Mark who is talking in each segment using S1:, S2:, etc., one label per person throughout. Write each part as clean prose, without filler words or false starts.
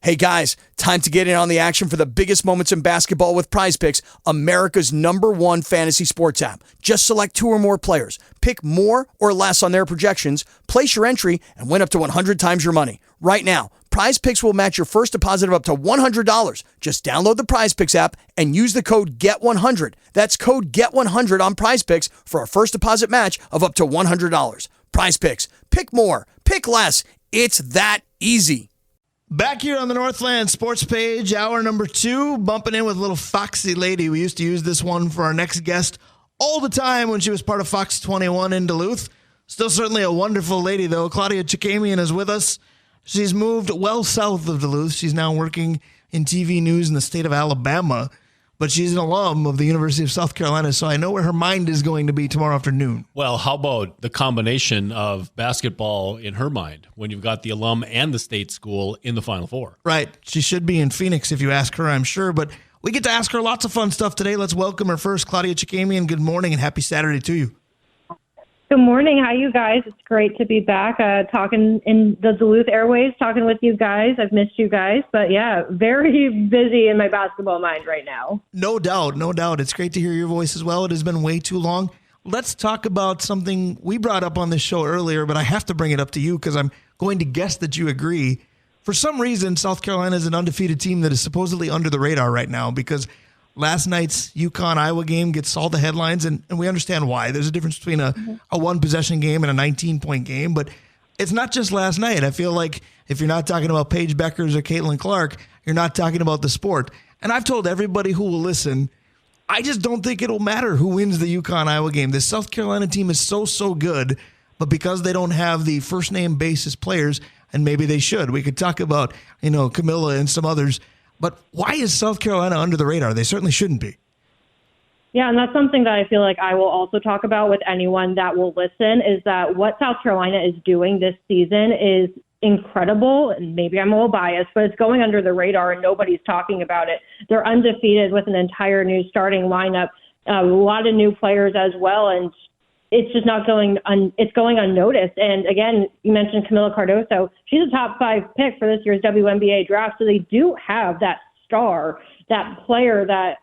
S1: Hey guys, time to get in on the action for the biggest moments in basketball with Prize Picks, America's #1 fantasy sports app. Just select 2 or more players, pick more or less on their projections, place your entry, and win up to 100 times your money. Right now, Prize Picks will match your first deposit of up to $100. Just download the Prize Picks app and use the code GET100. That's code GET100 on Prize Picks for a first deposit match of up to $100. Prize Picks. Pick more. Pick less. It's that easy.
S2: Back here on the Northland Sports Page, hour number 2, bumping in with a little foxy lady. We used to use this one for our next guest all the time when she was part of Fox 21 in Duluth. Still certainly a wonderful lady, though. Claudia Chakamian is with us. She's moved well south of Duluth. She's now working in TV news in the state of Alabama, but she's an alum of the University of South Carolina, so I know where her mind is going to be tomorrow afternoon.
S3: Well, how about the combination of basketball in her mind when you've got the alum and the state school in the Final Four?
S2: Right. She should be in Phoenix if you ask her, I'm sure, but we get to ask her lots of fun stuff today. Let's welcome her first. Claudia Chakamian, good morning and happy Saturday to you.
S4: Good morning. How you guys? It's great to be back talking in the Duluth airways, talking with you guys. I've missed you guys, but yeah, very busy in my basketball mind right now.
S2: No doubt, no doubt. It's great to hear your voice as well. It has been way too long. Let's talk about something we brought up on this show earlier, but I have to bring it up to you because I'm going to guess that you agree. For some reason, South Carolina is an undefeated team that is supposedly under the radar right now because last night's UConn-Iowa game gets all the headlines, and we understand why. There's a difference between a one-possession game and a 19-point game, but it's not just last night. I feel like if you're not talking about Paige Beckers or Caitlin Clark, you're not talking about the sport. And I've told everybody who will listen, I just don't think it'll matter who wins the UConn-Iowa game. The South Carolina team is so good, but because they don't have the first-name basis players, and maybe they should. We could talk about, Camilla and some others. But why is South Carolina under the radar? They certainly shouldn't be.
S4: Yeah, and that's something that I feel like I will also talk about with anyone that will listen, is that what South Carolina is doing this season is incredible. And maybe I'm a little biased, but it's going under the radar and nobody's talking about it. They're undefeated with an entire new starting lineup, a lot of new players as well, and it's just not going it's going unnoticed. And again, you mentioned Camila Cardoso. She's a top 5 pick for this year's WNBA draft. So they do have that star, that player that,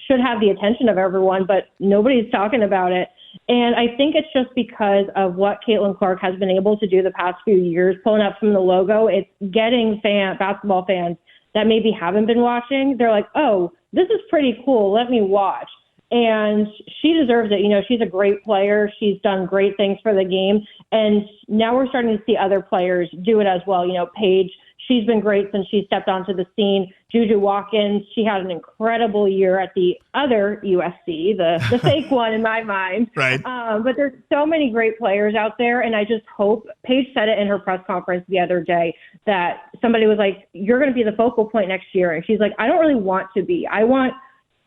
S4: should have the attention of everyone, but nobody's talking about it. And I think it's just because of what Caitlin Clark has been able to do the past few years, pulling up from the logo. It's getting basketball fans that maybe haven't been watching. They're like, oh, this is pretty cool. Let me watch. And she deserves it. She's a great player. She's done great things for the game. And now we're starting to see other players do it as well. Paige, she's been great since she stepped onto the scene. Juju Watkins, she had an incredible year at the other USC, the fake one in my mind.
S2: Right.
S4: But there's so many great players out there. And I just hope, Paige said it in her press conference the other day, that somebody was like, you're going to be the focal point next year. And she's like, I don't really want to be. I want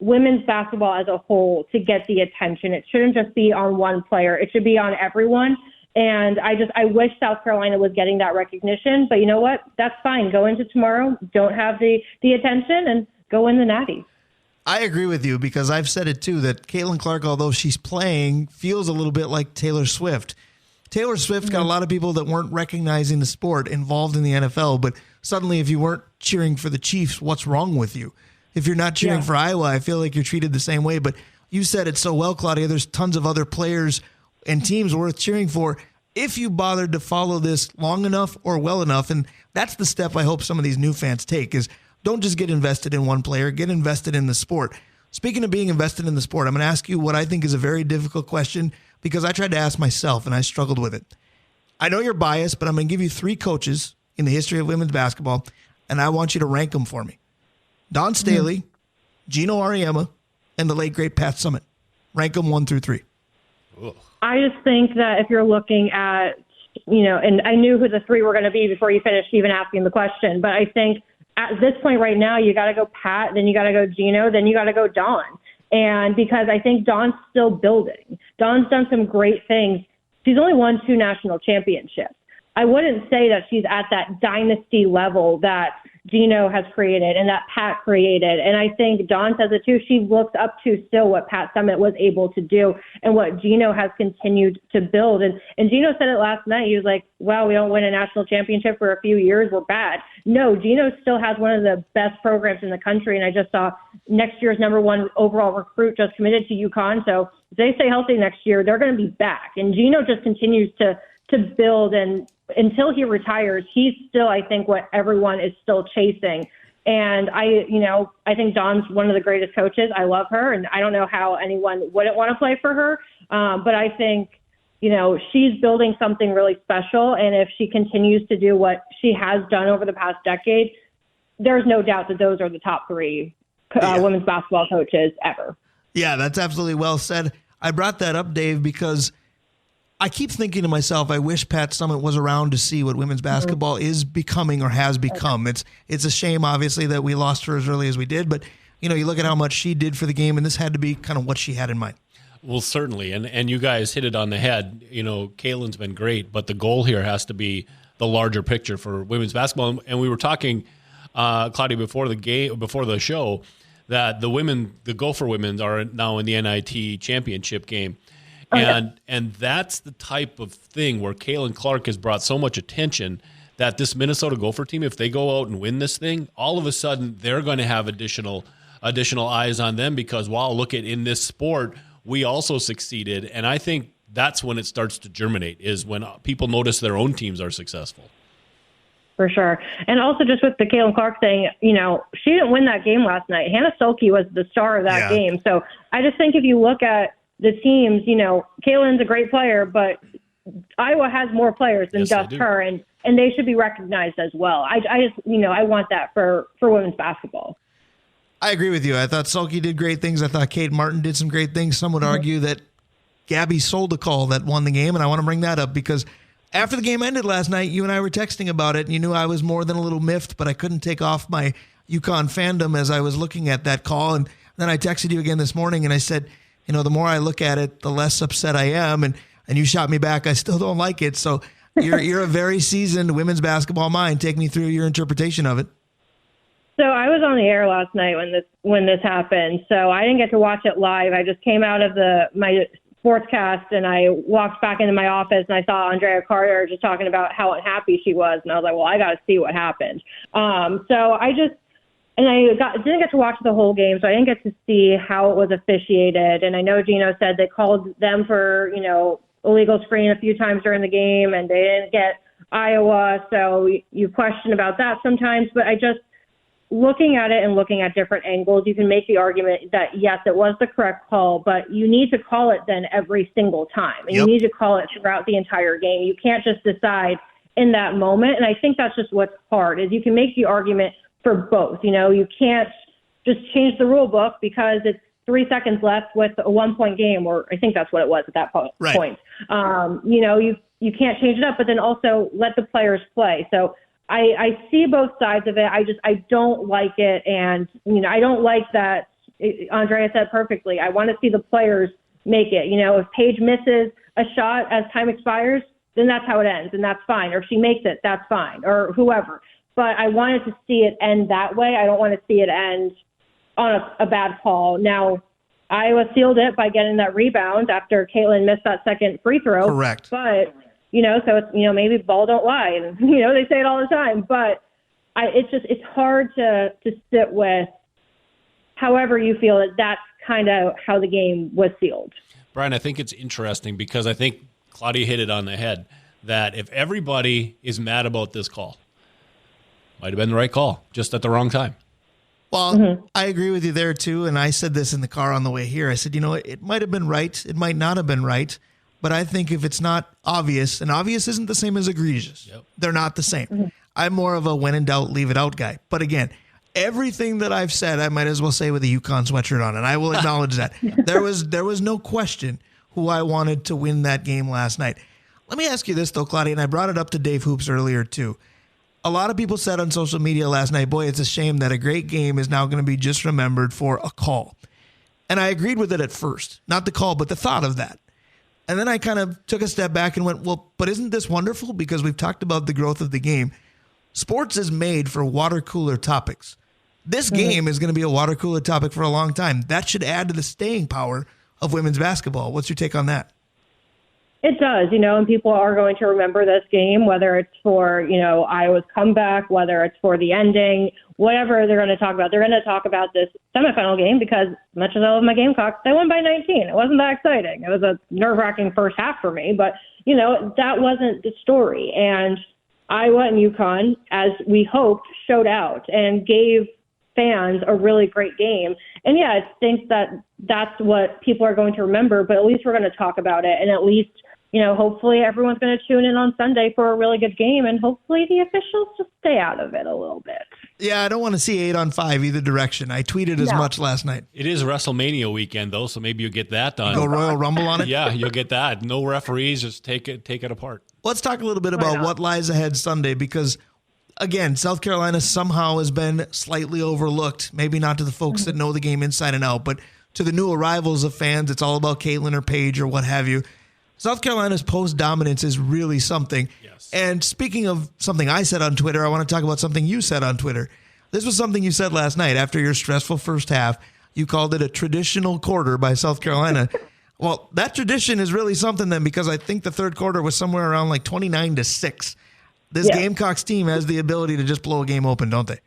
S4: women's basketball as a whole to get the attention. It shouldn't just be on one player. It should be on everyone. And I wish South Carolina was getting that recognition. But you know what? That's fine. Go into tomorrow. Don't have the attention and go win the Natty.
S2: I agree with you because I've said it too, that Caitlin Clark, although she's playing, feels a little bit like Taylor Swift. Taylor Swift got a lot of people that weren't recognizing the sport involved in the NFL. But suddenly if you weren't cheering for the Chiefs, what's wrong with you? If you're not cheering for Iowa, I feel like you're treated the same way. But you said it so well, Claudia. There's tons of other players and teams worth cheering for if you bothered to follow this long enough or well enough. And that's the step I hope some of these new fans take, is don't just get invested in one player, get invested in the sport. Speaking of being invested in the sport, I'm going to ask you what I think is a very difficult question because I tried to ask myself and I struggled with it. I know you're biased, but I'm going to give you 3 coaches in the history of women's basketball, and I want you to rank them for me. Dawn Staley, Gino Auriemma, and the late, great Pat Summitt. Rank them 1 through 3.
S4: I just think that if you're looking at, and I knew who the 3 were going to be before you finished even asking the question, but I think at this point right now, you got to go Pat, then you got to go Gino, then you got to go Dawn. And because I think Dawn's still building. Dawn's done some great things. She's only won 2 national championships. I wouldn't say that she's at that dynasty level that Gino has created and that Pat created. And I think Dawn says it too. She looks up to still what Pat Summitt was able to do and what Gino has continued to build. And Gino said it last night. He was like, wow, we don't win a national championship for a few years. We're bad. no, Gino still has one of the best programs in the country. And I just saw next year's number 1 overall recruit just committed to UConn. So if they stay healthy next year, they're going to be back. And Gino just continues to build. And until he retires, he's still, I think, what everyone is still chasing. And I think Dawn's one of the greatest coaches. I love her, and I don't know how anyone wouldn't want to play for her. But I think, she's building something really special. And if she continues to do what she has done over the past decade, there's no doubt that those are the top 3 women's basketball coaches ever.
S2: Yeah, that's absolutely well said. I brought that up, Dave, because I keep thinking to myself, I wish Pat Summitt was around to see what women's basketball is becoming or has become. It's a shame, obviously, that we lost her as early as we did, but you look at how much she did for the game, and this had to be kind of what she had in mind.
S3: Well, certainly, and you guys hit it on the head. Kaylin's been great, but the goal here has to be the larger picture for women's basketball. And we were talking, Claudia, before the show, that the Gopher women are now in the NIT championship game. And that's the type of thing where Kaylin Clark has brought so much attention that this Minnesota Gopher team, if they go out and win this thing, all of a sudden they're going to have additional eyes on them because, wow, look at in this sport, we also succeeded. And I think that's when it starts to germinate, is when people notice their own teams are successful.
S4: For sure. And also just with the Kaylin Clark thing, she didn't win that game last night. Hannah Sulke was the star of that game. So I just think if you look at the teams, Kaylin's a great player, but Iowa has more players than just her, and they should be recognized as well. I just, I want that for women's basketball.
S2: I agree with you. I thought Sulke did great things. I thought Kate Martin did some great things. Some would argue that Gabby Soldakal that won the game, and I want to bring that up because after the game ended last night, you and I were texting about it, and you knew I was more than a little miffed, but I couldn't take off my UConn fandom as I was looking at that call. And then I texted you again this morning, and I said, the more I look at it, the less upset I am. And you shot me back. I still don't like it. So you're a very seasoned women's basketball mind. Take me through your interpretation of it.
S4: So I was on the air last night when this happened. So I didn't get to watch it live. I just came out of my sportscast and I walked back into my office and I saw Andrea Carter just talking about how unhappy she was. And I was like, well, I got to see what happened. Didn't get to watch the whole game, so I didn't get to see how it was officiated. And I know Gino said they called them for, illegal screen a few times during the game, and they didn't get Iowa. So you question about that sometimes. But looking at it and looking at different angles, you can make the argument that, yes, it was the correct call, but you need to call it then every single time. And you need to call it throughout the entire game. You can't just decide in that moment. And I think that's just what's hard, is you can make the argument for both. You can't just change the rule book because it's 3 seconds left with a 1-point game, or I think that's what it was at that point.
S2: Right.
S4: You can't change it up, but then also let the players play. So I see both sides of it. I don't like it. And, I don't like that. Andrea said perfectly. I want to see the players make it. If Paige misses a shot as time expires, then that's how it ends, and that's fine. Or if she makes it, that's fine, or whoever. But I wanted to see it end that way. I don't want to see it end on a bad call. Now, Iowa sealed it by getting that rebound after Caitlin missed that second free throw.
S2: Correct.
S4: But, so it's, maybe ball don't lie. And, they say it all the time. But it's hard to sit with however you feel that that's kind of how the game was sealed.
S3: Brian, I think it's interesting because I think Claudia hit it on the head that if everybody is mad about this call, might have been the right call, just at the wrong time.
S2: Well, I agree with you there, too. And I said this in the car on the way here. I said, it might have been right. It might not have been right. But I think if it's not obvious, and obvious isn't the same as egregious. Yep. They're not the same. I'm more of a when in doubt, leave it out guy. But again, everything that I've said, I might as well say with a UConn sweatshirt on. And I will acknowledge that. There was no question who I wanted to win that game last night. Let me ask you this, though, Claudia, and I brought it up to Dave Hoops earlier, too. A lot of people said on social media last night, boy, it's a shame that a great game is now going to be just remembered for a call. And I agreed with it at first. Not the call, but the thought of that. And then I kind of took a step back and went, well, but isn't this wonderful? Because we've talked about the growth of the game. Sports is made for water cooler topics. This game is going to be a water cooler topic for a long time. That should add to the staying power of women's basketball. What's your take on that?
S4: It does, and people are going to remember this game, whether it's for, Iowa's comeback, whether it's for the ending, whatever they're going to talk about. They're going to talk about this semifinal game because, as much as I love my Gamecocks, they won by 19. It wasn't that exciting. It was a nerve-wracking first half for me, but, that wasn't the story. And Iowa and UConn, as we hoped, showed out and gave fans a really great game. And yeah, I think that that's what people are going to remember, but at least we're going to talk about it. And at least, hopefully everyone's going to tune in on Sunday for a really good game, and hopefully the officials just stay out of it a little bit.
S2: Yeah, I don't want to see 8-on-5 either direction. I tweeted as much last night.
S3: It is WrestleMania weekend, though, so maybe you'll get that done.
S2: Go Royal Rumble on it?
S3: Yeah, you'll get that. No referees, just take it apart.
S2: Let's talk a little bit about what lies ahead Sunday, because again, South Carolina somehow has been slightly overlooked, maybe not to the folks that know the game inside and out, but to the new arrivals of fans, it's all about Caitlin or Paige or what have you. South Carolina's post-dominance is really something.
S3: Yes.
S2: And speaking of something I said on Twitter, I want to talk about something you said on Twitter. This was something you said last night after your stressful first half. You called it a traditional quarter by South Carolina. Well, that tradition is really something then, because I think the third quarter was somewhere around like 29-6. This Gamecocks team has the ability to just blow a game open, don't they?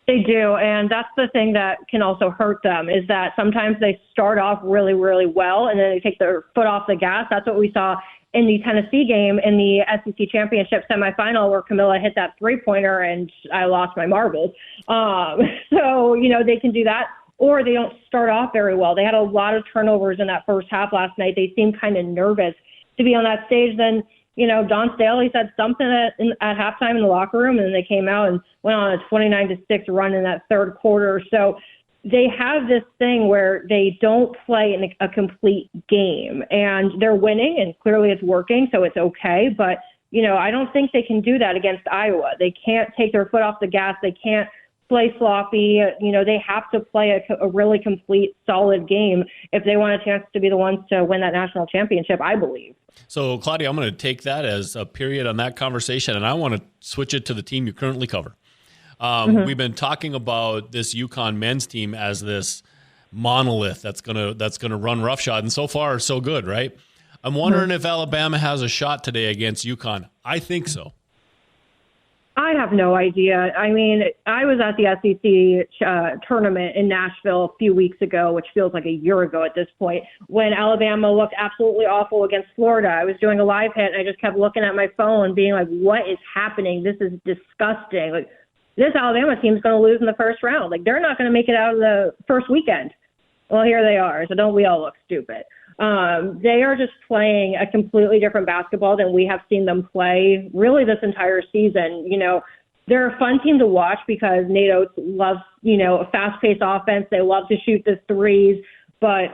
S4: They do, and that's the thing that can also hurt them, is that sometimes they start off really, really well, and then they take their foot off the gas. That's what we saw in the Tennessee game in the SEC Championship semifinal, where Camilla hit that three-pointer, and I lost my marbles. So, they can do that, or they don't start off very well. They had a lot of turnovers in that first half last night. They seemed kind of nervous to be on that stage. Then Don Staley said something at halftime in the locker room, and then they came out and went on a 29-6 run in that third quarter. So they have this thing where they don't play in a complete game, and they're winning, and clearly it's working, so it's okay. But, I don't think they can do that against Iowa. They can't take their foot off the gas. They can't play sloppy. They have to play a really complete, solid game if they want a chance to be the ones to win that national championship, I believe.
S3: So, Claudia, I'm going to take that as a period on that conversation, and I want to switch it to the team you currently cover. We've been talking about this UConn men's team as this monolith that's gonna run roughshod, and so far so good, right? I'm wondering if Alabama has a shot today against UConn. I think so.
S4: I have no idea. I mean, I was at the SEC tournament in Nashville a few weeks ago, which feels like a year ago at this point, when Alabama looked absolutely awful against Florida. I was doing a live hit, and I just kept looking at my phone being like, what is happening? This is disgusting. Like, this Alabama team is going to lose in the first round. Like, they're not going to make it out of the first weekend. Well, here they are. So don't we all look stupid? They are just playing a completely different basketball than we have seen them play really this entire season. They're a fun team to watch because Nate Oates loves, a fast-paced offense. They love to shoot the threes, but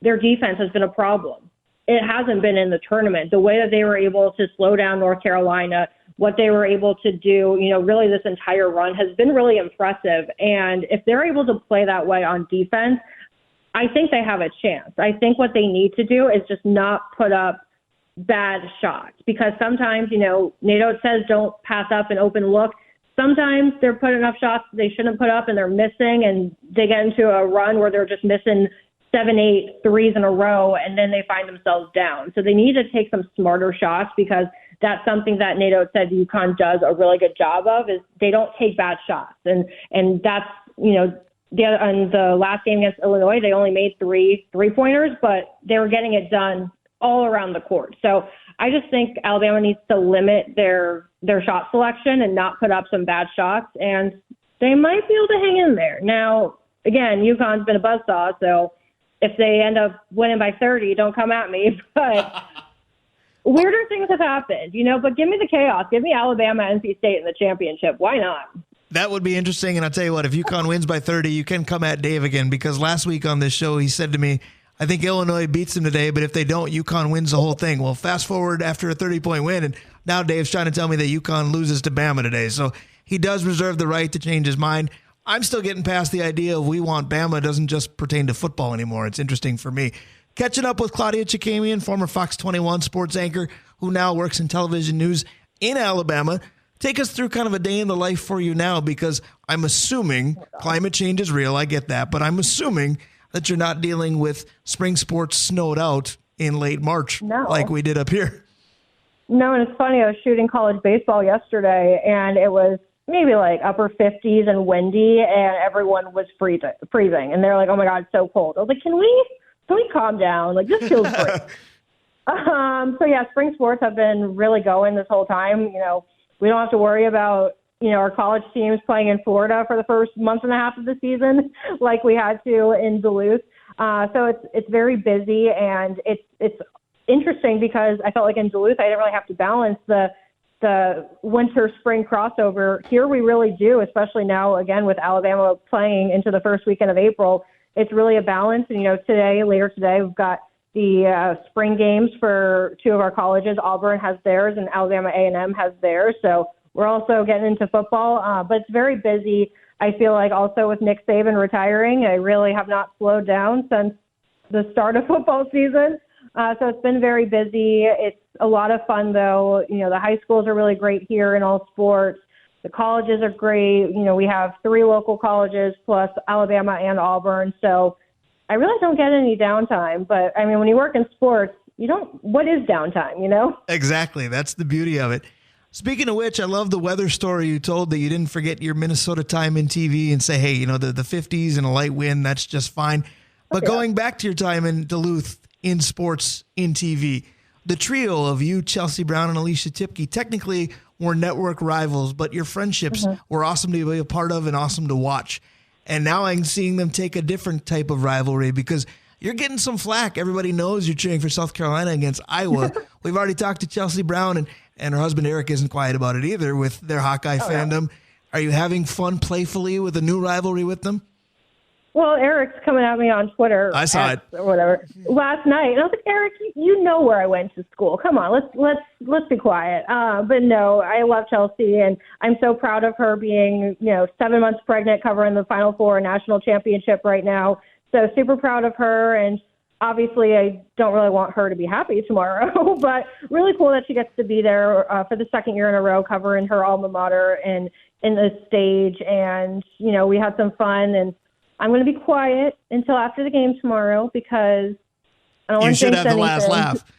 S4: their defense has been a problem. It hasn't been in the tournament. The way that they were able to slow down North Carolina, what they were able to do, really this entire run has been really impressive. And if they're able to play that way on defense, I think they have a chance. I think what they need to do is just not put up bad shots, because sometimes, Nate Oates says don't pass up an open look. Sometimes they're putting up shots they shouldn't put up and they're missing, and they get into a run where they're just missing 7-8 threes in a row, and then they find themselves down. So they need to take some smarter shots, because that's something that Nate Oates said UConn does a really good job of, is they don't take bad shots. And that's, on the last game against Illinois, they only made three-pointers, but they were getting it done all around the court. So I just think Alabama needs to limit their shot selection and not put up some bad shots, and they might be able to hang in there. Now, again, UConn's been a buzzsaw, so if they end up winning by 30, don't come at me. But weirder things have happened, but give me the chaos. Give me Alabama, NC State in the championship. Why not?
S2: That would be interesting, and I'll tell you what, if UConn wins by 30, you can come at Dave again, because last week on this show he said to me, I think Illinois beats them today, but if they don't, UConn wins the whole thing. Well, fast forward after a 30-point win, and now Dave's trying to tell me that UConn loses to Bama today. So he does reserve the right to change his mind. I'm still getting past the idea of we want Bama doesn't just pertain to football anymore. It's interesting for me. Catching up with Claudia Chakamian, former Fox 21 sports anchor, who now works in television news in Alabama. Take us through kind of a day in the life for you now, because I'm assuming climate change is real. I get that. But I'm assuming that you're not dealing with spring sports snowed out in late March
S4: No.
S2: like we did up here.
S4: No, and it's funny. I was shooting college baseball yesterday, and it was maybe like upper 50s and windy, and everyone was freezing. And they're like, "Oh my God, it's so cold." I was like, "Can we calm down? Like, this feels great." So yeah, spring sports have been really going this whole time. You know, we don't have to worry about our college teams playing in Florida for the first month and a half of the season, like we had to in Duluth. So it's very busy, and it's interesting because I felt like in Duluth I didn't really have to balance the winter-spring crossover. Here we really do, especially now, again, with Alabama playing into the first weekend of April. It's really a balance. And, later today, we've got the spring games for two of our colleges. Auburn has theirs, and Alabama A&M has theirs. So we're also getting into football, but it's very busy. I feel like also with Nick Saban retiring, I really have not slowed down since the start of football season. So it's been very busy. It's a lot of fun, though. The high schools are really great here in all sports. The colleges are great. We have 3 local colleges plus Alabama and Auburn. So I really don't get any downtime. But, I mean, when you work in sports, what is downtime,
S2: Exactly. That's the beauty of it. Speaking of which, I love the weather story you told that you didn't forget your Minnesota time in TV and say, hey, the 50s and a light wind, that's just fine. But going back to your time in Duluth in sports, in TV, the trio of you, Chelsea Brown, and Alicia Tipke technically were network rivals, but your friendships were awesome to be a part of and awesome to watch. And now I'm seeing them take a different type of rivalry because you're getting some flack. Everybody knows you're cheering for South Carolina against Iowa. We've already talked to Chelsea Brown, and her husband Eric isn't quiet about it either with their Hawkeye fandom. Yeah. Are you having fun playfully with a new rivalry with them?
S4: Well, Eric's coming at me on Twitter.
S2: I saw it
S4: or whatever last night, and I was like, Eric, you know where I went to school. Come on, let's be quiet. But no, I love Chelsea, and I'm so proud of her being 7 months pregnant, covering the Final Four national championship right now. So super proud of her, and obviously I don't really want her to be happy tomorrow, but really cool that she gets to be there for the second year in a row covering her alma mater and in the stage, and we had some fun. And I'm going to be quiet until after the game tomorrow because I don't want to jinx anything. You should have the last laugh.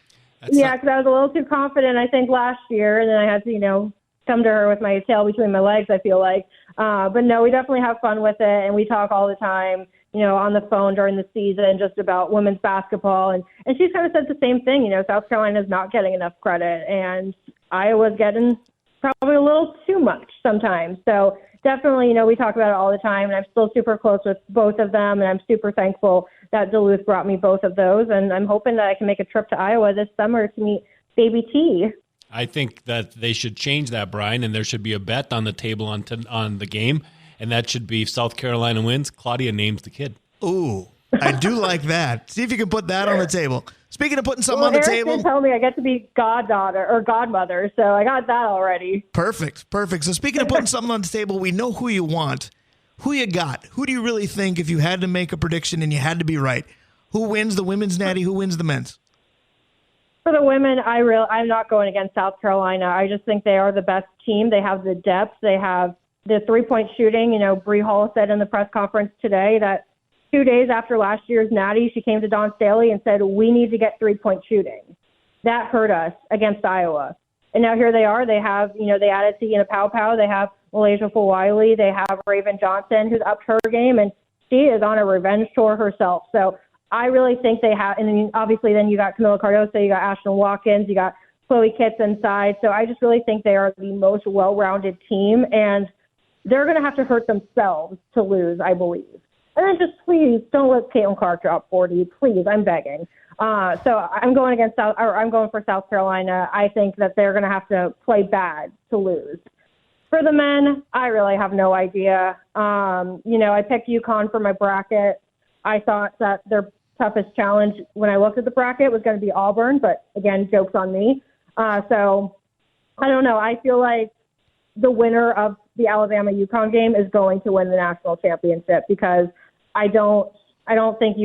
S4: Yeah, because I was a little too confident, I think, last year, and then I had to, come to her with my tail between my legs, I feel like. But no, we definitely have fun with it, and we talk all the time, on the phone during the season just about women's basketball. And she's kind of said the same thing. South Carolina's not getting enough credit, and Iowa's getting probably a little too much sometimes. So definitely, we talk about it all the time, and I'm still super close with both of them, and I'm super thankful that Duluth brought me both of those, and I'm hoping that I can make a trip to Iowa this summer to meet Baby T.
S3: I think that they should change that, Brian, and there should be a bet on the table on the game, and that should be South Carolina wins. Claudia names the kid.
S2: Ooh, I do like that. See if you can put that on the table. Speaking of putting something on the
S4: Eric
S2: table.
S4: did tell me I get to be goddaughter or godmother, so I got that already.
S2: Perfect. So speaking of putting something on the table, we know who you want. Who you got? Who do you really think, if you had to make a prediction and you had to be right, who wins the women's natty? Who wins the men's?
S4: For the women, I'm not going against South Carolina. I just think they are the best team. They have the depth. They have the three-point shooting. Bree Hall said in the press conference today that 2 days after last year's natty, she came to Dawn Staley and said, we need to get three-point shooting. That hurt us against Iowa. And now here they are. They have, they added Tina Pow. They have Malaysia Fulwiley. They have Raven Johnson, who's upped her game, and she is on a revenge tour herself. So I really think they have, and then obviously then you got Camila Cardoso, you got Ashton Watkins, you got Chloe Kitts inside. So I just really think they are the most well-rounded team, and they're going to have to hurt themselves to lose, I believe. And then just please don't let Caitlin Clark drop 40. Please, I'm begging. So I'm going for South Carolina. I think that they're going to have to play bad to lose. For the men, I really have no idea. I picked UConn for my bracket. I thought that their toughest challenge when I looked at the bracket was going to be Auburn, but again, joke's on me. So I don't know. I feel like the winner of the Alabama-UConn game is going to win the national championship because I don't think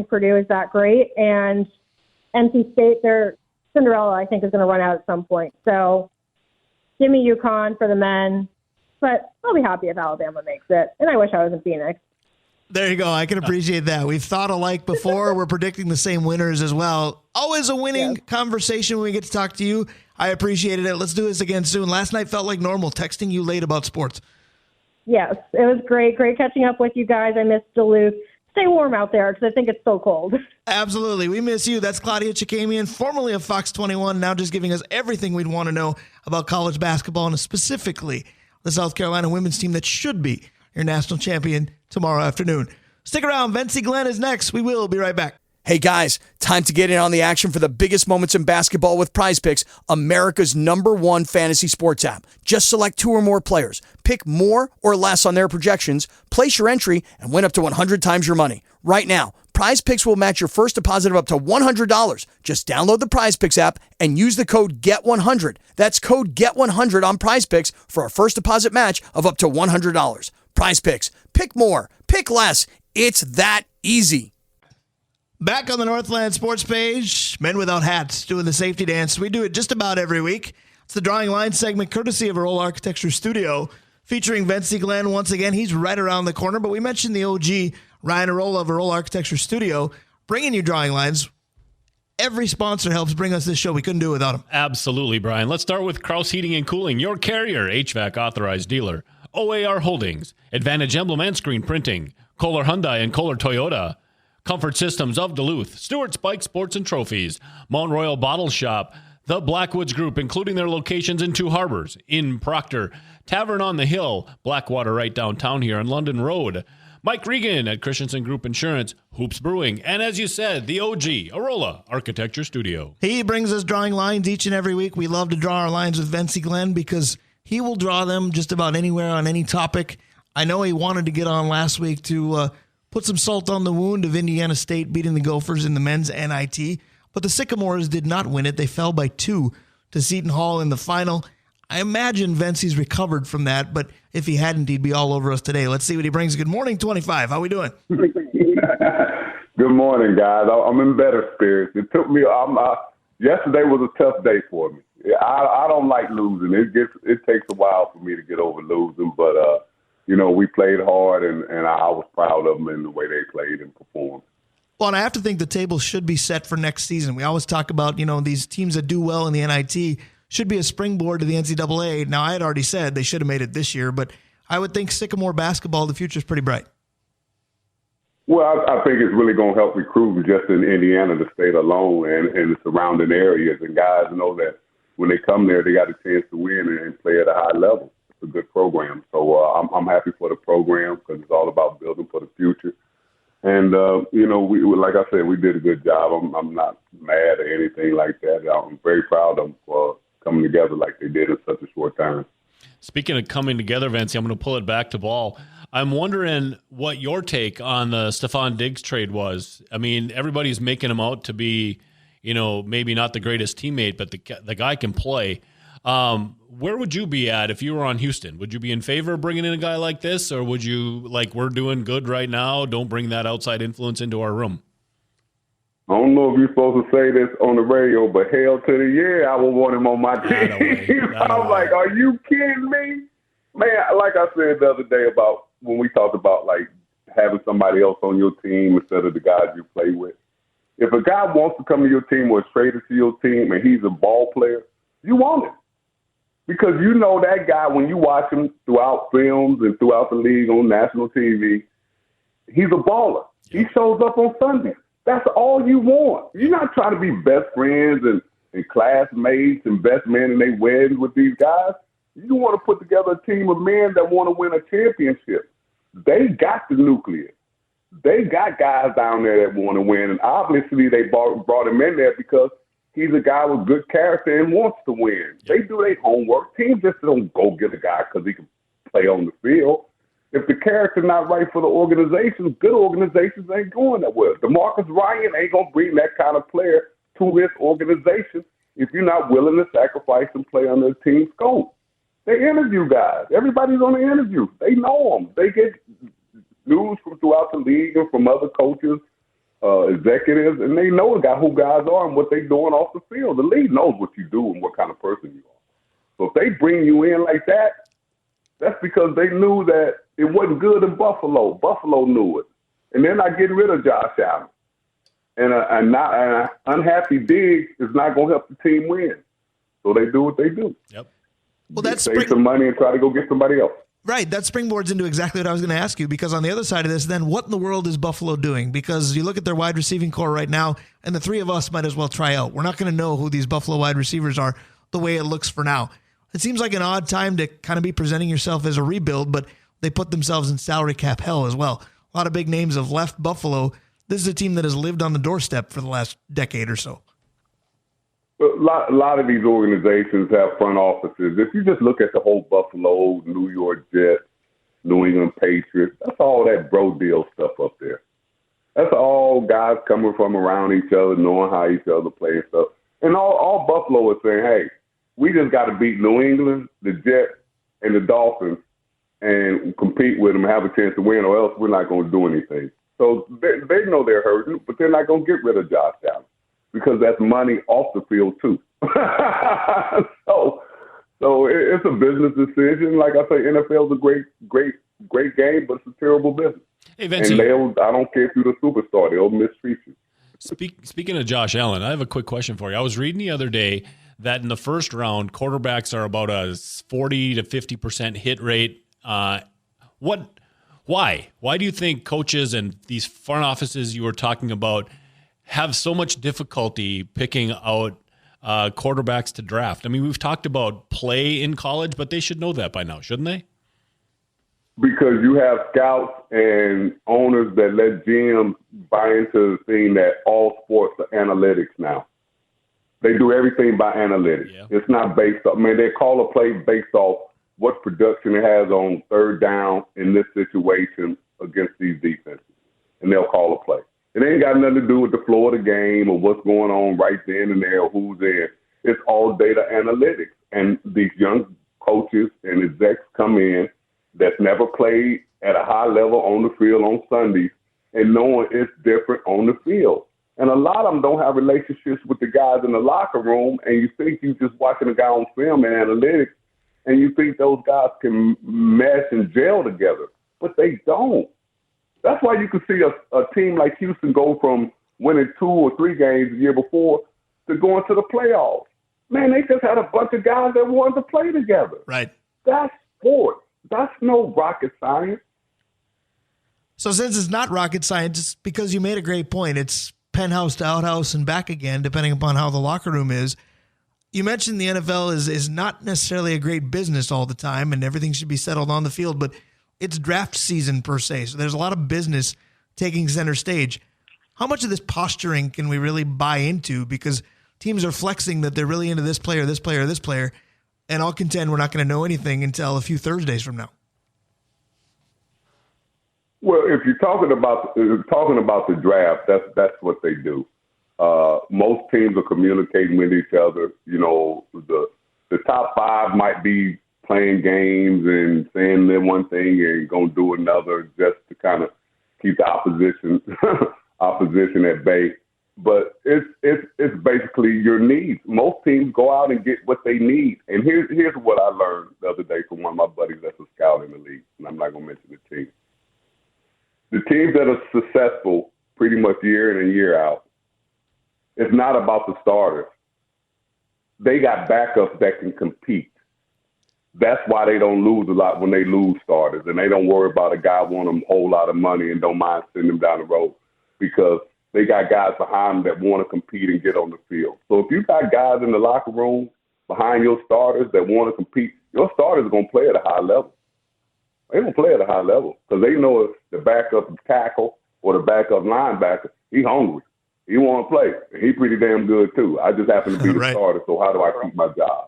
S4: Purdue is that great, and NC State, their Cinderella, I think, is going to run out at some point. So give me UConn for the men, but I'll be happy if Alabama makes it, and I wish I was in Phoenix.
S2: There you go. I can appreciate that. We've thought alike before. We're predicting the same winners as well. Always a winning conversation when we get to talk to you. I appreciated it. Let's do this again soon. Last night felt like normal, texting you late about sports.
S4: Yes, it was great. Great catching up with you guys. I miss Duluth. Stay warm out there because I think it's so cold.
S2: Absolutely. We miss you. That's Claudia Chakamian, formerly of Fox 21, now just giving us everything we'd want to know about college basketball and specifically the South Carolina women's team that should be your national champion tomorrow afternoon. Stick around. Vencie Glenn is next. We will be right back.
S1: Hey guys, time to get in on the action for the biggest moments in basketball with Prize Picks, America's #1 fantasy sports app. Just select 2 or more players, pick more or less on their projections, place your entry, and win up to 100 times your money. Right now, Prize Picks will match your first deposit of up to $100. Just download the Prize Picks app and use the code GET100. That's code GET100 on Prize Picks for a first deposit match of up to $100. Prize Picks. Pick more. Pick less. It's that easy.
S2: Back on the Northland Sports page, Men Without Hats doing the safety dance. We do it just about every week. It's the Drawing Line segment courtesy of Arolla Architecture Studio featuring Vencie Glenn. Once again, he's right around the corner, but we mentioned the OG, Ryan Arolla of Arolla Architecture Studio, bringing you Drawing Lines. Every sponsor helps bring us this show. We couldn't do it without him.
S3: Absolutely, Brian. Let's start with Kraus Heating and Cooling, your Carrier HVAC authorized dealer. OAR Holdings, Advantage Emblem and Screen Printing, Kohler Hyundai and Kohler Toyota, Comfort Systems of Duluth, Stewart's Bike Sports and Trophies, Mount Royal Bottle Shop, the Blackwoods Group, including their locations in 2 harbors, in Proctor, Tavern on the Hill, Blackwater right downtown here on London Road, Mike Regan at Christensen Group Insurance, Hoops Brewing, and as you said, the OG, Arolla Architecture Studio.
S2: He brings us drawing lines each and every week. We love to draw our lines with Vencie Glenn because he will draw them just about anywhere on any topic. I know he wanted to get on last week to put some salt on the wound of Indiana State beating the Gophers in the men's NIT, but the Sycamores did not win it. They fell by 2 to Seton Hall in the final. I imagine Vencie's recovered from that, but if he hadn't, he'd be all over us today. Let's see what he brings. Good morning, 25. How we doing?
S5: Good morning, guys. I'm in better spirits. It took me. Yesterday was a tough day for me. I don't like losing. It takes a while for me to get over losing, but we played hard, and I was proud of them in the way they played and performed.
S2: Well, and I have to think the table should be set for next season. We always talk about, these teams that do well in the NIT should be a springboard to the NCAA. Now, I had already said they should have made it this year, but I would think Sycamore basketball, the future is pretty bright.
S5: Well, I think it's really going to help recruiting just in Indiana, the state alone, and the surrounding areas. And guys know that when they come there, they got a chance to win and play at a high level. It's a good program. So I'm happy for the program because it's all about building for the future. And, we like I said, we did a good job. I'm not mad or anything like that. I'm very proud of them for coming together like they did in such a short time.
S3: Speaking of coming together, Vencie, I'm going to pull it back to Ball. I'm wondering what your take on the Stephon Diggs trade was. I mean, everybody's making him out to be, maybe not the greatest teammate, but the guy can play. Where would you be at if you were on Houston? Would you be in favor of bringing in a guy like this, or would you, we're doing good right now, don't bring that outside influence into our room?
S5: I don't know if you're supposed to say this on the radio, but hell to the year, I would want him on my team. I'm like, are you kidding me? Man, like I said the other day about when we talked about, having somebody else on your team instead of the guys you play with. If a guy wants to come to your team or is traded to your team and he's a ball player, you want him. Because you know that guy, when you watch him throughout films and throughout the league on national TV, he's a baller. He shows up on Sunday. That's all you want. You're not trying to be best friends and classmates and best men in their weddings with these guys. You want to put together a team of men that want to win a championship. They got the nucleus. They got guys down there that want to win, and obviously they brought him in there because he's a guy with good character and wants to win. They do their homework. Teams just don't go get a guy because he can play on the field. If the character's not right for the organization, good organizations ain't going that well. DeMarcus Ryan ain't going to bring that kind of player to his organization if you're not willing to sacrifice and play under the team scope. They interview guys. Everybody's on the interview. They know them. They get news from throughout the league and from other coaches, executives, and they know who guys are and what they're doing off the field. The league knows what you do and what kind of person you are. So if they bring you in like that, that's because they knew that it wasn't good in Buffalo. Buffalo knew it. And they're not getting rid of Josh Allen. And an unhappy Diggs is not going to help the team win. So they do what they do.
S3: Yep.
S2: Well, that's
S5: save some money and try to go get somebody else.
S2: Right. That springboards into exactly what I was going to ask you, because on the other side of this, then what in the world is Buffalo doing? Because you look at their wide receiving core right now, and the three of us might as well try out. We're not going to know who these Buffalo wide receivers are the way it looks for now. It seems like an odd time to kind of be presenting yourself as a rebuild, but they put themselves in salary cap hell as well. A lot of big names have left Buffalo. This is a team that has lived on the doorstep for the last decade or so.
S5: A lot of these organizations have front offices. If you just look at the whole Buffalo, New York Jets, New England Patriots, that's all that bro deal stuff up there. That's all guys coming from around each other, knowing how each other play and stuff. And all Buffalo is saying, hey, we just got to beat New England, the Jets, and the Dolphins and compete with them and have a chance to win, or else we're not going to do anything. So they know they're hurting, but they're not going to get rid of Josh Allen, because that's money off the field too. so it's a business decision. Like I say, NFL's a great game, but it's a terrible business.
S3: Hey, Vencie.
S5: And I don't care if you're the superstar, they'll mistreat you.
S3: Speaking of Josh Allen, I have a quick question for you. I was reading the other day that in the first round, quarterbacks are about a 40 to 50% hit rate. Why? Why do you think coaches and these front offices you were talking about have so much difficulty picking out quarterbacks to draft? I mean, we've talked about play in college, but they should know that by now, shouldn't they?
S5: Because you have scouts and owners that let GMs buy into the thing that all sports are analytics now. They do everything by analytics. Yeah. It's not based off, they call a play based off what production it has on third down in this situation against these defenses. And they'll call a play. It ain't got nothing to do with the flow of the game or what's going on right then and there or who's there. It's all data analytics. And these young coaches and execs come in that's never played at a high level on the field on Sundays and knowing it's different on the field. And a lot of them don't have relationships with the guys in the locker room, and you think you're just watching a guy on film and analytics, and you think those guys can mesh and gel together, but they don't. That's why you can see a team like Houston go from winning 2 or 3 games the year before to going to the playoffs. Man, they just had a bunch of guys that wanted to play together.
S2: Right.
S5: That's sports. That's no rocket science.
S2: So since it's not rocket science, it's because you made a great point. It's penthouse to outhouse and back again, depending upon how the locker room is. You mentioned the NFL is not necessarily a great business all the time, and everything should be settled on the field, but it's draft season per se. So there's a lot of business taking center stage. How much of this posturing can we really buy into? Because teams are flexing that they're really into this player, this player, this player, and I'll contend we're not going to know anything until a few Thursdays from now.
S5: Well, if you're talking about the draft, that's what they do. Most teams are communicating with each other. You know, the top 5 might be playing games and saying they're one thing and going to do another just to kind of keep the opposition at bay. But it's basically your needs. Most teams go out and get what they need. And here's what I learned the other day from one of my buddies that's a scout in the league, and I'm not going to mention the team. The teams that are successful pretty much year in and year out, it's not about the starters. They got backups that can compete. That's why they don't lose a lot when they lose starters, and they don't worry about a guy wanting a whole lot of money and don't mind sending them down the road, because they got guys behind them that want to compete and get on the field. So if you got guys in the locker room behind your starters that want to compete, your starters are going to play at a high level. They're going to play at a high level because they know if the backup tackle or the backup linebacker, he's hungry. He want to play. And he's pretty damn good, too. I just happen to be the
S2: Right.
S5: starter, so how do I keep my job?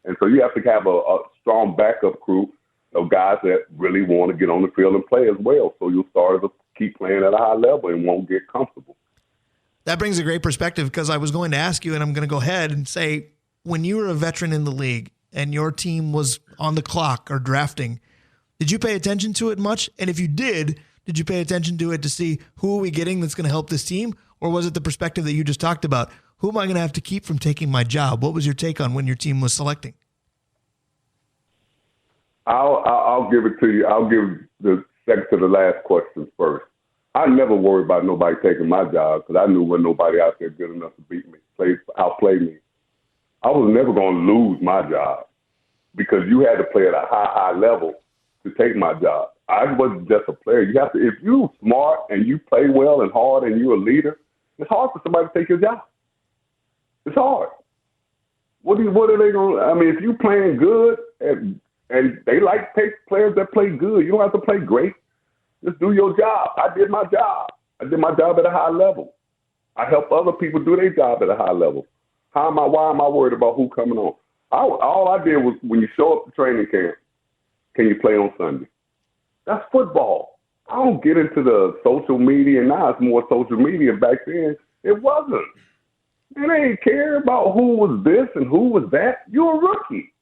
S5: And so you have to have a strong backup crew of guys that really want to get on the field and play as well. So your starters will keep playing at a high level and won't get comfortable.
S2: That brings a great perspective, because I was going to ask you, and I'm going to go ahead and say, when you were a veteran in the league and your team was on the clock or drafting, did you pay attention to it much? And if you did you pay attention to it to see who are we getting that's going to help this team? Or was it the perspective that you just talked about? Who am I going to have to keep from taking my job? What was your take on when your team was selecting?
S5: I'll give it to you. I'll give the second to the last question first. I never worried about nobody taking my job because I knew wasn't nobody out there good enough to beat me, outplay me. I was never going to lose my job because you had to play at a high level to take my job. I wasn't just a player. You have to, if you're smart and you play well and hard and you're a leader, it's hard for somebody to take your job. It's hard. What are they going to, I mean, if you playing good and they like take players that play good, you don't have to play great. Just do your job. I did my job. I did my job at a high level. I help other people do their job at a high level. Why am I worried about who coming on? All I did was when you show up to training camp, can you play on Sunday? That's football. I don't get into the social media. Now it's more social media. Back then, it wasn't. And they didn't care about who was this and who was that. You're a rookie.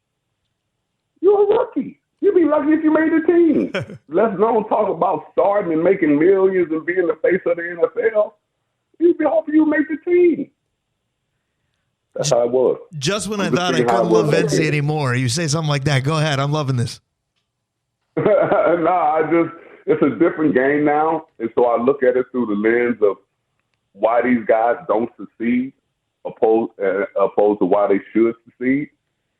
S5: You'd be lucky if you made the team. Let's not talk about starting and making millions and being the face of the NFL. You'd be hoping you make the team. That's how it was.
S2: Just when I thought I couldn't love Vencie anymore, you say something like that. Go ahead. I'm loving this.
S5: It's a different game now. And so I look at it through the lens of why these guys don't succeed opposed to why they should succeed.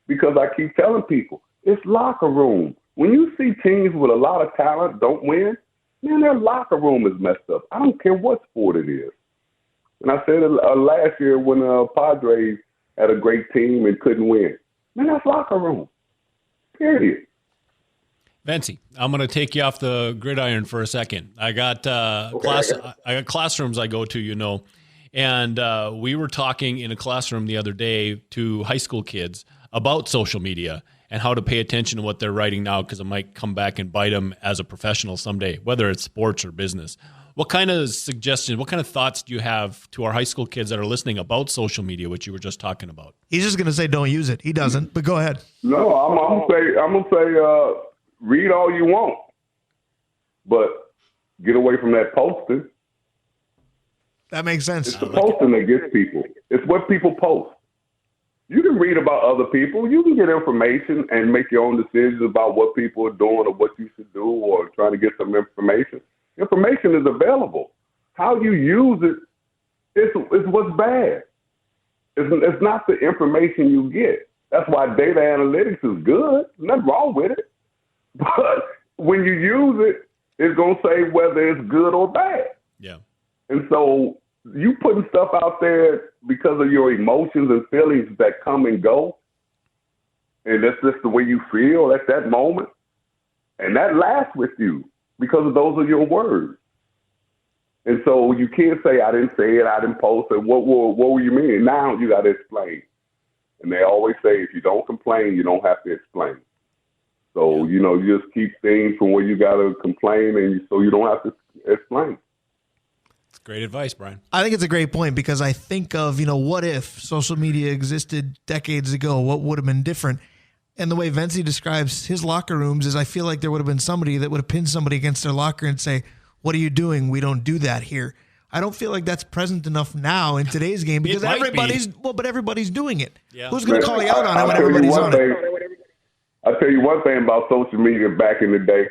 S5: Because I keep telling people, it's locker room. When you see teams with a lot of talent don't win, man, their locker room is messed up. I don't care what sport it is. And I said last year when Padres had a great team and couldn't win. Man, that's locker room. Period.
S3: Vencie, I'm going to take you off the gridiron for a second. I got I got classrooms I go to, and we were talking in a classroom the other day to high school kids about social media and how to pay attention to what they're writing now because it might come back and bite them as a professional someday, whether it's sports or business. What kind of suggestions, what kind of thoughts do you have to our high school kids that are listening about social media, which you were just talking about?
S2: He's just going to say don't use it. He doesn't, but go ahead.
S5: No, I'm gonna say read all you want, but get away from that posting.
S2: That makes sense.
S5: It's the posting that gets people. It's what people post. You can read about other people. You can get information and make your own decisions about what people are doing or what you should do or trying to get some information. Information is available. How you use it is what's bad. It's not the information you get. That's why data analytics is good. Nothing wrong with it. But when you use it, it's going to say whether it's good or bad.
S3: Yeah.
S5: And so you putting stuff out there because of your emotions and feelings that come and go, and that's just the way you feel at that moment, and that lasts with you because of those are your words. And so you can't say, I didn't say it, I didn't post it. What were you meaning? Now you got to explain. And they always say, if you don't complain, you don't have to explain. So, you just keep things from where you got to complain, and so you don't have to explain.
S3: It's great advice, Brian.
S2: I think it's a great point because I think of, what if social media existed decades ago? What would have been different? And the way Vencie describes his locker rooms is I feel like there would have been somebody that would have pinned somebody against their locker and say, what are you doing? We don't do that here. I don't feel like that's present enough now in today's game because everybody's doing it.
S3: Yeah.
S2: Who's going to call you out on it when everybody's on it?
S5: I'll tell you one thing about social media back in the day.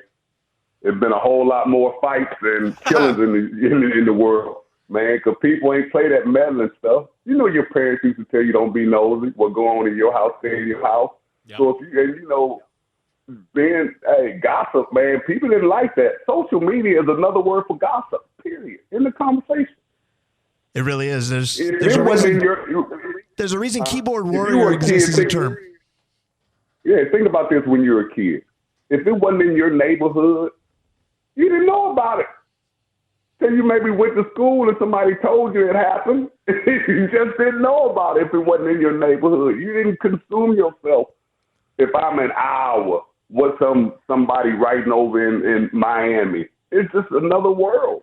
S5: There's been a whole lot more fights and killings in the world, man, because people ain't play that meddling stuff. Your parents used to tell you don't be nosy. What go on in your house, stay in your house. Yep. So if being gossip, man, people didn't like that. Social media is another word for gossip, period, in the conversation.
S2: It really is. There's a reason keyboard warrior exists as a term.
S5: Yeah, think about this when you're a kid. If it wasn't in your neighborhood, you didn't know about it. Till you maybe went to school and somebody told you it happened. You just didn't know about it if it wasn't in your neighborhood. You didn't consume yourself. If I'm in Iowa, what somebody writing over in Miami, it's just another world.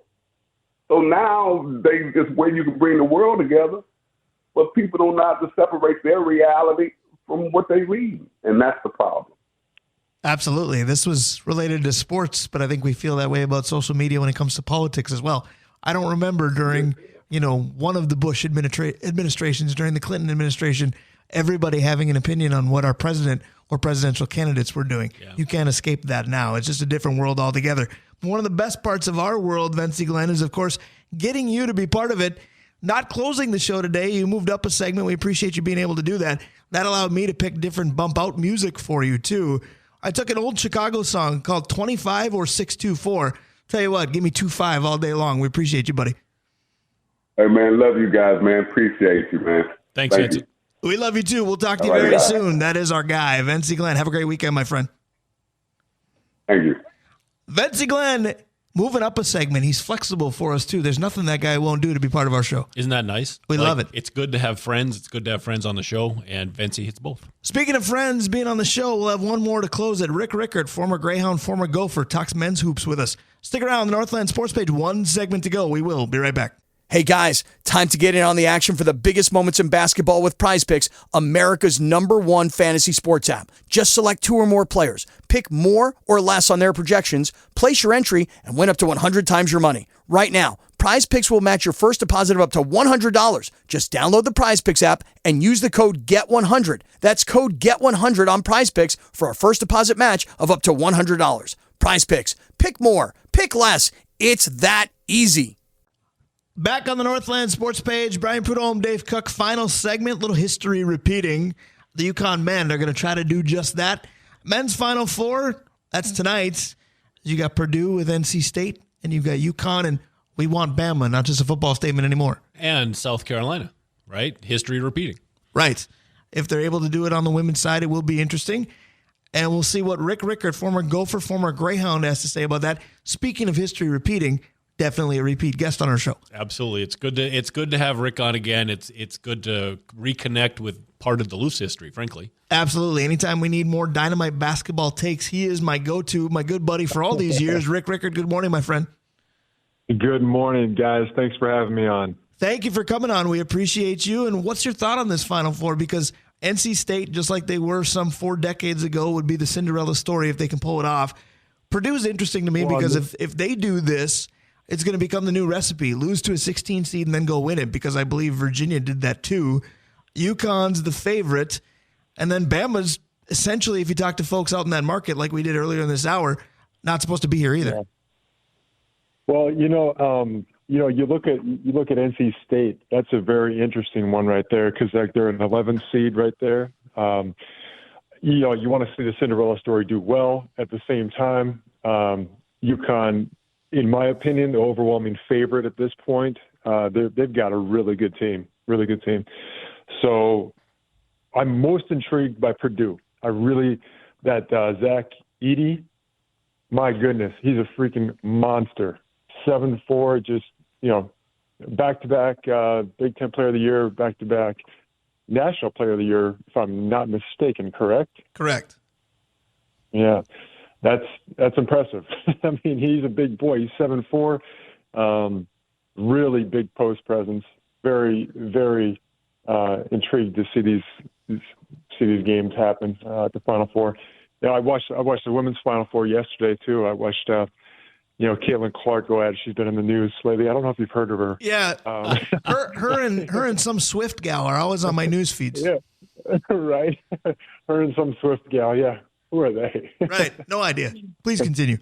S5: So now it's where you can bring the world together, but people don't know how to separate their reality from what they read, and that's the problem.
S2: Absolutely. This was related to sports, but I think we feel that way about social media when it comes to politics as well. I don't remember during, one of the Bush administrations, during the Clinton administration, everybody having an opinion on what our president or presidential candidates were doing.
S3: Yeah.
S2: You can't escape that now. It's just a different world altogether. One of the best parts of our world, Vencie Glenn, is, of course, getting you to be part of it. Not closing the show today. You moved up a segment. We appreciate you being able to do that. That allowed me to pick different bump out music for you, too. I took an old Chicago song called 25 or 624. Tell you what, give me 2-5 all day long. We appreciate you, buddy.
S5: Hey, man, love you guys, man. Appreciate you, man.
S3: Thanks,
S5: Thank
S3: Vencie.
S5: you.
S2: We love you, too. We'll talk to you
S5: All right,
S2: very
S5: guys.
S2: soon. That is our guy, Vencie Glenn. Have a great weekend, my friend.
S5: Thank you.
S2: Vencie Glenn, moving up a segment. He's flexible for us, too. There's nothing that guy won't do to be part of our show.
S3: Isn't that nice?
S2: We love it.
S3: It's good to have friends. It's good to have friends on the show, and Vencie hits both.
S2: Speaking of friends being on the show, we'll have one more to close it. Rickert, former Greyhound, former Gopher, talks men's hoops with us. Stick around, the Northland Sports Page, one segment to go. We will be right back.
S1: Hey guys, time to get in on the action for the biggest moments in basketball with Prize Picks, America's #1 fantasy sports app. Just select 2 or more players, pick more or less on their projections, place your entry, and win up to 100 times your money. Right now, Prize Picks will match your first deposit of up to $100. Just download the Prize Picks app and use the code GET100. That's code GET100 on Prize Picks for a first deposit match of up to $100. Prize Picks. Pick more. Pick less. It's that easy.
S2: Back on the Northland Sports Page, Brian Prudhomme, Dave Cook, final segment, little history repeating. The UConn men are going to try to do just that. Men's Final Four, that's tonight. You got Purdue with NC State, and you've got UConn, and we want Bama, not just a football statement anymore.
S3: And South Carolina, right? History repeating.
S2: Right. If they're able to do it on the women's side, it will be interesting. And we'll see what Rickert, former Gopher, former Greyhound, has to say about that. Speaking of history repeating, definitely a repeat guest on our show.
S3: Absolutely. It's good to have Rick on again. It's good to reconnect with part of Duluth's history, frankly.
S2: Absolutely. Anytime we need more dynamite basketball takes, he is my go-to, my good buddy for all these years. Rickert, good morning, my friend.
S6: Good morning, guys. Thanks for having me on.
S2: Thank you for coming on. We appreciate you. And what's your thought on this Final Four? Because NC State, just like they were some 4 decades ago, would be the Cinderella story if they can pull it off. Purdue's interesting to me because if they do this, it's going to become the new recipe. Lose to a 16 seed and then go win it, because I believe Virginia did that too. UConn's the favorite. And then Bama's essentially, if you talk to folks out in that market like we did earlier in this hour, not supposed to be here either.
S6: Yeah. Well, you look at NC State. That's a very interesting one right there, because they're an 11 seed right there. You want to see the Cinderella story do well. At the same time, UConn, in my opinion, the overwhelming favorite at this point. They've got a really good team. So I'm most intrigued by Purdue. Zach Edey, my goodness, he's a freaking monster. 7'4", just, back-to-back Big Ten Player of the Year, back-to-back National Player of the Year, if I'm not mistaken, correct?
S2: Correct.
S6: Yeah. That's impressive. I mean, he's a big boy. He's 7'4", really big post presence. Very, very intrigued to see these games happen at the Final Four. I watched the women's Final Four yesterday too. I watched Caitlin Clark go at it. She's been in the news lately. I don't know if you've heard of her.
S2: Yeah, her and some Swift gal are always on my news feeds.
S6: Yeah, right. Her and some Swift gal. Yeah. Who are they?
S2: Right. No idea. Please continue.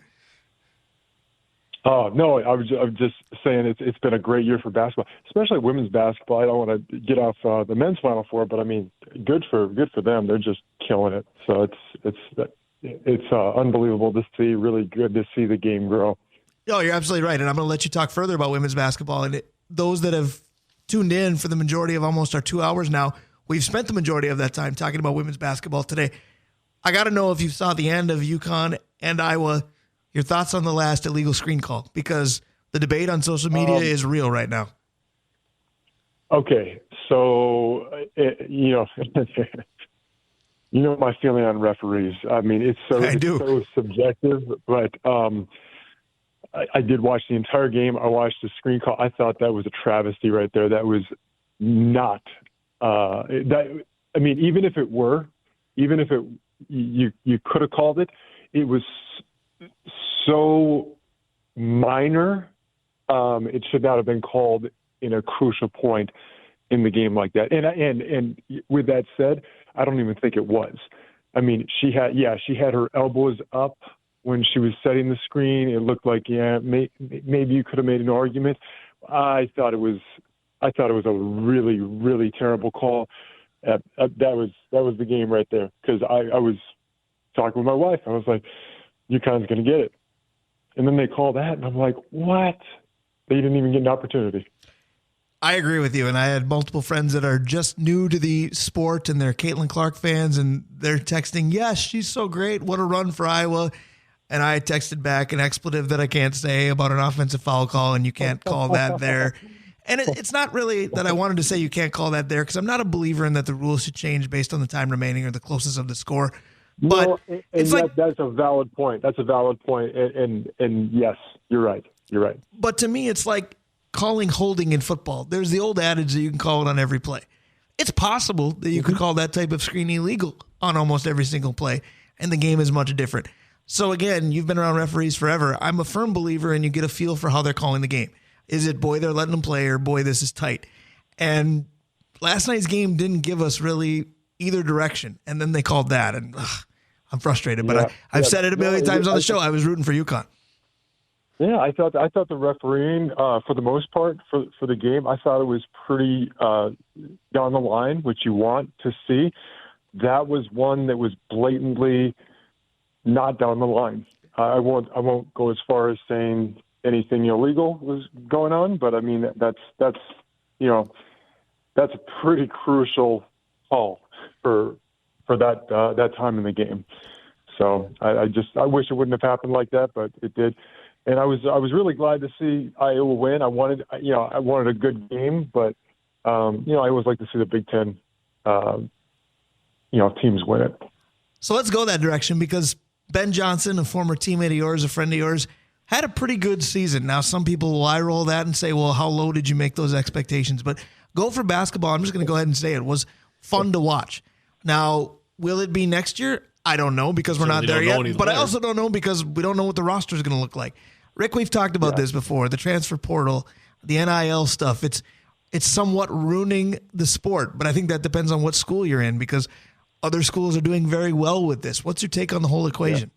S6: Oh, no, I was just saying it's been a great year for basketball, especially women's basketball. I don't want to get off the men's Final Four, but I mean, good for them. They're just killing it. So it's unbelievable to see. Really good to see the game grow.
S2: Oh, you're absolutely right. And I'm going to let you talk further about women's basketball. And those that have tuned in for the majority of almost our 2 hours now, we've spent the majority of that time talking about women's basketball today. I got to know if you saw the end of UConn and Iowa, your thoughts on the last illegal screen call, because the debate on social media is real right now.
S6: Okay, so, my feeling on referees. I mean, it's so subjective, but I did watch the entire game. I watched the screen call. I thought that was a travesty right there. That was not even if you could have called it, it was so minor. It should not have been called in a crucial point in the game like that. And with that said, I don't even think it was. I mean, she had her elbows up when she was setting the screen. It looked like, maybe you could have made an argument. I thought it was a really, really terrible call. That was the game right there, because I was talking with my wife. I was like, UConn's going to get it. And then they call that, and I'm like, what? They didn't even get an opportunity.
S2: I agree with you, and I had multiple friends that are just new to the sport, and they're Caitlin Clark fans, and they're texting, yes, she's so great, what a run for Iowa. And I texted back an expletive that I can't say about an offensive foul call, and you can't call that there. And it's not really that I wanted to say you can't call that there, because I'm not a believer in that the rules should change based on the time remaining or the closest of the score. But it's like,
S6: that's a valid point. That's a valid point. And yes, you're right. You're right.
S2: But to me, it's like calling holding in football. There's the old adage that you can call it on every play. It's possible that you could call that type of screen illegal on almost every single play, and the game is much different. So again, you've been around referees forever. I'm a firm believer in you get a feel for how they're calling the game. Is it, boy, they're letting them play, or boy, this is tight? And last night's game didn't give us really either direction. And then they called that, and I'm frustrated. But I've said it a million times on the show. I was rooting for UConn.
S6: Yeah, I thought the refereeing, for the most part, for the game, I thought it was pretty down the line, which you want to see. That was one that was blatantly not down the line. I won't go as far as saying anything illegal was going on, but I mean that's a pretty crucial call for that time in the game. So I wish it wouldn't have happened like that, but it did. And I was really glad to see Iowa win. I wanted a good game, but I always like to see the Big Ten teams win it.
S2: So let's go that direction, because Ben Johnson, a former teammate of yours, a friend of yours, had a pretty good season. Now, some people will eye roll that and say, well, how low did you make those expectations? But Gopher basketball, I'm just going to go ahead and say it was fun to watch. Now, will it be next year? I don't know, because we're not there yet. But I also don't know, because we don't know what the roster is going to look like. Rick, we've talked about this before, the transfer portal, the NIL stuff. It's somewhat ruining the sport, but I think that depends on what school you're in, because other schools are doing very well with this. What's your take on the whole equation?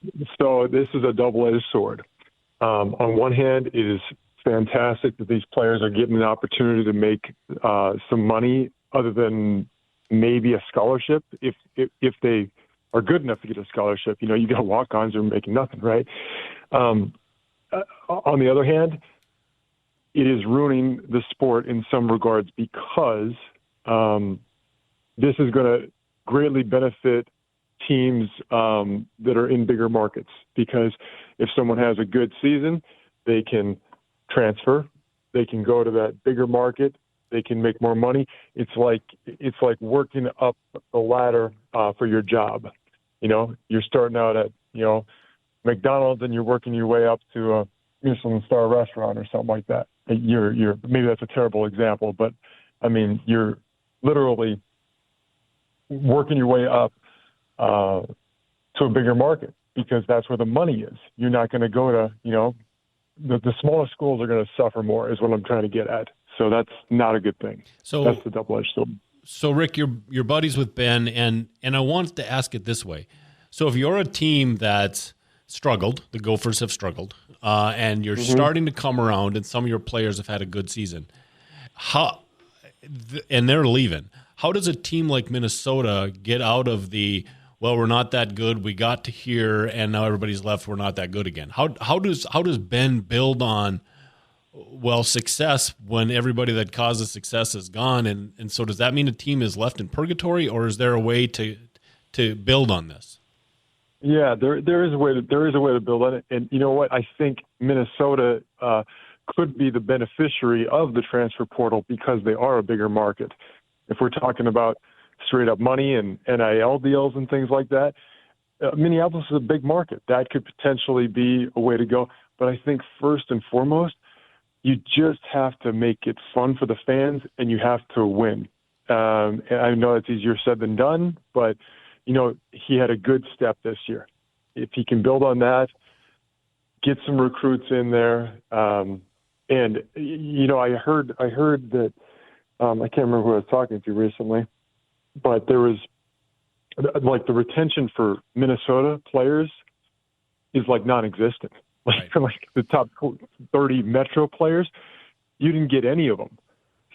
S6: Yeah. So this is a double-edged sword. On one hand, it is fantastic that these players are getting an opportunity to make some money other than maybe a scholarship. If they are good enough to get a scholarship, you got walk-ons who are making nothing, right? On the other hand, it is ruining the sport in some regards, because this is going to greatly benefit teams that are in bigger markets, because if someone has a good season, they can transfer, they can go to that bigger market, they can make more money. It's like working up the ladder for your job. You're starting out at McDonald's, and you're working your way up to a Michelin star restaurant or something like that. You're maybe that's a terrible example, but I mean, you're literally working your way up to a bigger market, because that's where the money is. You're not going to go to, the smaller schools are going to suffer more, is what I'm trying to get at. So that's not a good thing. So that's the double-edged sword.
S3: So Rick, you're buddies with Ben, and I wanted to ask it this way. So if you're a team that's struggled, the Gophers have struggled, and you're starting to come around, and some of your players have had a good season, and they're leaving, how does a team like Minnesota get out of the, well, we're not that good, we got to here, and now everybody's left, we're not that good again? How does Ben build on, well, success when everybody that causes success is gone? And so does that mean a team is left in purgatory, or is there a way to build on this?
S6: Yeah, there is a way to build on it. And you know what? I think Minnesota could be the beneficiary of the transfer portal, because they are a bigger market. If we're talking about straight up money and NIL deals and things like that, Minneapolis is a big market. That could potentially be a way to go. But I think first and foremost, you just have to make it fun for the fans, and you have to win. And I know it's easier said than done, but he had a good step this year. If he can build on that, get some recruits in there, and I heard that I can't remember who I was talking to recently, but there was like the retention for Minnesota players is like non-existent. Like the top 30 Metro players, you didn't get any of them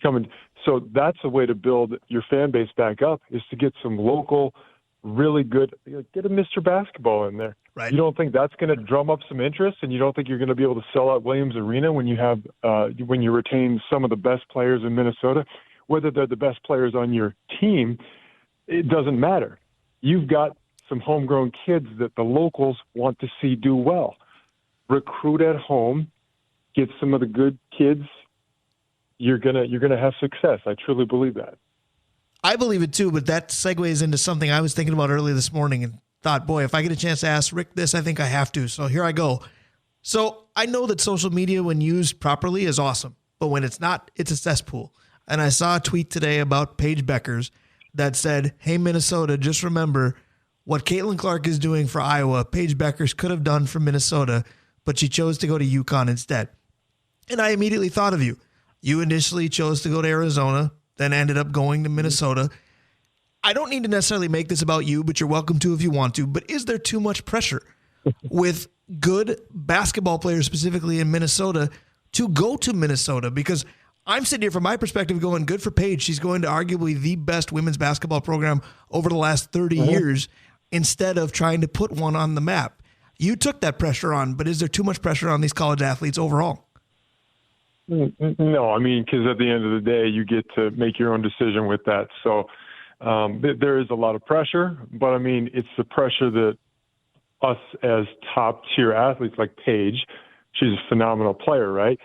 S6: coming. So that's a way to build your fan base back up, is to get some local, really good, get a Mr. Basketball in there.
S2: Right.
S6: You don't think that's going to drum up some interest, and you don't think you're going to be able to sell out Williams Arena when you retain some of the best players in Minnesota? Whether they're the best players on your team, it doesn't matter. You've got some homegrown kids that the locals want to see do well. Recruit at home, get some of the good kids. You're gonna have success. I truly believe that.
S2: I believe it too, but that segues into something I was thinking about early this morning and thought, boy, if I get a chance to ask Rick this, I think I have to. So here I go. So I know that social media, when used properly, is awesome, but when it's not, it's a cesspool. And I saw a tweet today about Paige Beckers that said, hey, Minnesota, just remember what Caitlin Clark is doing for Iowa, Paige Beckers could have done for Minnesota, but she chose to go to UConn instead. And I immediately thought of you. You initially chose to go to Arizona, then ended up going to Minnesota. I don't need to necessarily make this about you, but you're welcome to if you want to. But is there too much pressure with good basketball players, specifically in Minnesota, to go to Minnesota? Because I'm sitting here from my perspective going, good for Paige. She's going to arguably the best women's basketball program over the last 30 years instead of trying to put one on the map. You took that pressure on, but is there too much pressure on these college athletes overall?
S6: No, I mean, because at the end of the day, you get to make your own decision with that. So there is a lot of pressure, but I mean, it's the pressure that us as top tier athletes like Paige, she's a phenomenal player, right?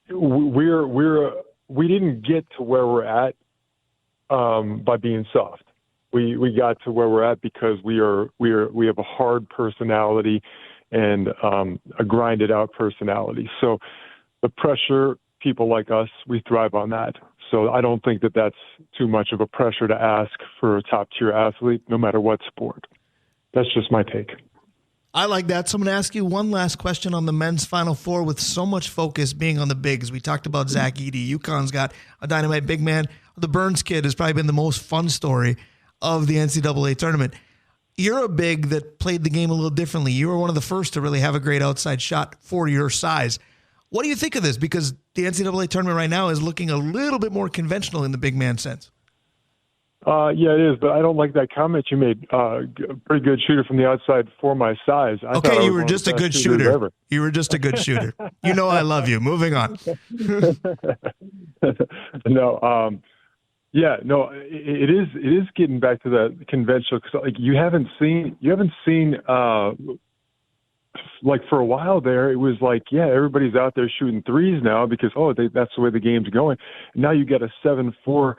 S6: We didn't get to where we're at by being soft. We got to where we're at because we have a hard personality and a grinded out personality. So the pressure, people like us, we thrive on that. So I don't think that that's too much of a pressure to ask for a top tier athlete, no matter what sport. That's just my take.
S2: I like that. So I'm going to ask you one last question on the men's Final Four, with so much focus being on the bigs. We talked about Zach Edey. UConn's got a dynamite big man. The Burns kid has probably been the most fun story of the NCAA tournament. You're a big that played the game a little differently. You were one of the first to really have a great outside shot for your size. What do you think of this? Because the NCAA tournament right now is looking a little bit more conventional in the big man sense.
S6: Yeah, it is, but I don't like that comment you made. Pretty good shooter from the outside for my size.
S2: Okay, you were just a good shooter. You were just a good shooter. You know I love you. Moving on.
S6: No, yeah, no, it is getting back to the conventional, because like you haven't seen like for a while there, it was like, yeah, everybody's out there shooting threes now because that's the way the game's going. Now you got a 7'4"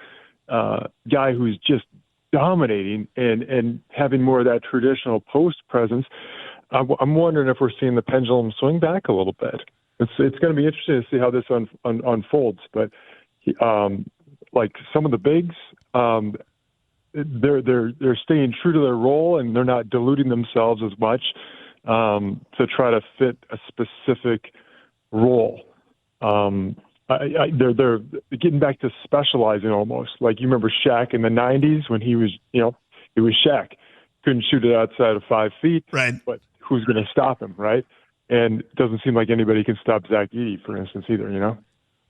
S6: guy who's just dominating and having more of that traditional post presence. I'm wondering if we're seeing the pendulum swing back a little bit. It's going to be interesting to see how this unfolds. But like some of the bigs, they're staying true to their role and they're not diluting themselves as much to try to fit a specific role. They're getting back to specializing almost. Like you remember Shaq in the 90s when he was Shaq. Couldn't shoot it outside of 5 feet,
S2: right?
S6: But who's going to stop him, right? And it doesn't seem like anybody can stop Zach Edey, for instance, either, you know?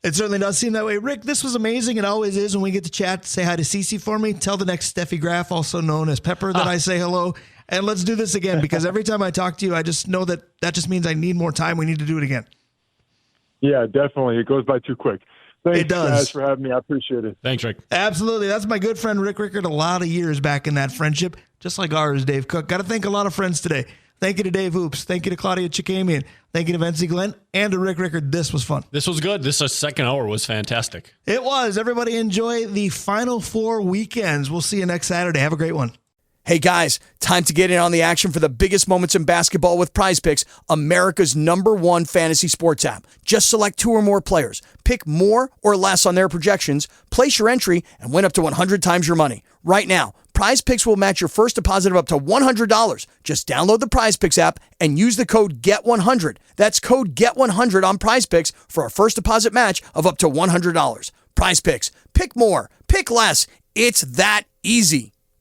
S2: It certainly does seem that way. Rick, this was amazing. It always is when we get to chat. Say hi to Cece for me. Tell the next Steffi Graf, also known as Pepper, that I say hello. And let's do this again, because every time I talk to you, I just know that just means I need more time. We need to do it again.
S6: Yeah, definitely. It goes by too quick. Thanks,
S2: it does.
S6: Guys, for having me. I appreciate it.
S3: Thanks, Rick.
S2: Absolutely. That's my good friend, Rick Rickert. A lot of years back in that friendship, just like ours, Dave Cook. Got to thank a lot of friends today. Thank you to Dave Hoops. Thank you to Claudia Chakamian. Thank you to Vencie Glenn and to Rick Rickert. This was fun.
S3: This was good. This second hour was fantastic.
S2: It was. Everybody enjoy the Final Four weekends. We'll see you next Saturday. Have a great one.
S1: Hey guys, time to get in on the action for the biggest moments in basketball with Prize Picks, America's #1 fantasy sports app. Just select 2 or more players. Pick more or less on their projections, place your entry, and win up to 100 times your money. Right now, Prize Picks will match your first deposit of up to $100. Just download the Prize Picks app and use the code GET100. That's code GET100 on Prize Picks for a first deposit match of up to $100. Prize Picks. Pick more. Pick less. It's that easy.